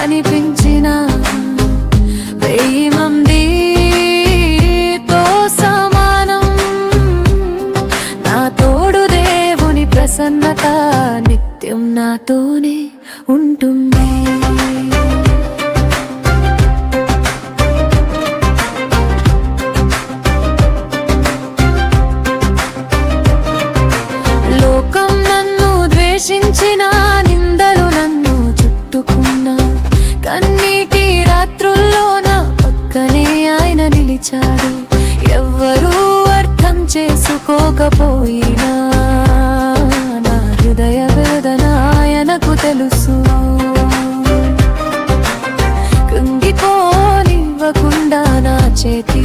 కనిపించిన 1000 మందితో సమానం. నా తోడు దేవుని ప్రసన్నత నిత్యం నాతోనే ఉంటుంది. లోకం నన్ను ద్వేషించిన, నిందలు నన్ను చుట్టుకున్నా, కన్నీటి రాత్రుల్లో నా పక్కనే ఆయన నిలిచాడు. ఎవ్వరూ అర్థం చేసుకోకపోయినా నా హృదయ వేదన ఆయనకు తెలుసు. కృంగిపోనివ్వకుండా నా చేతి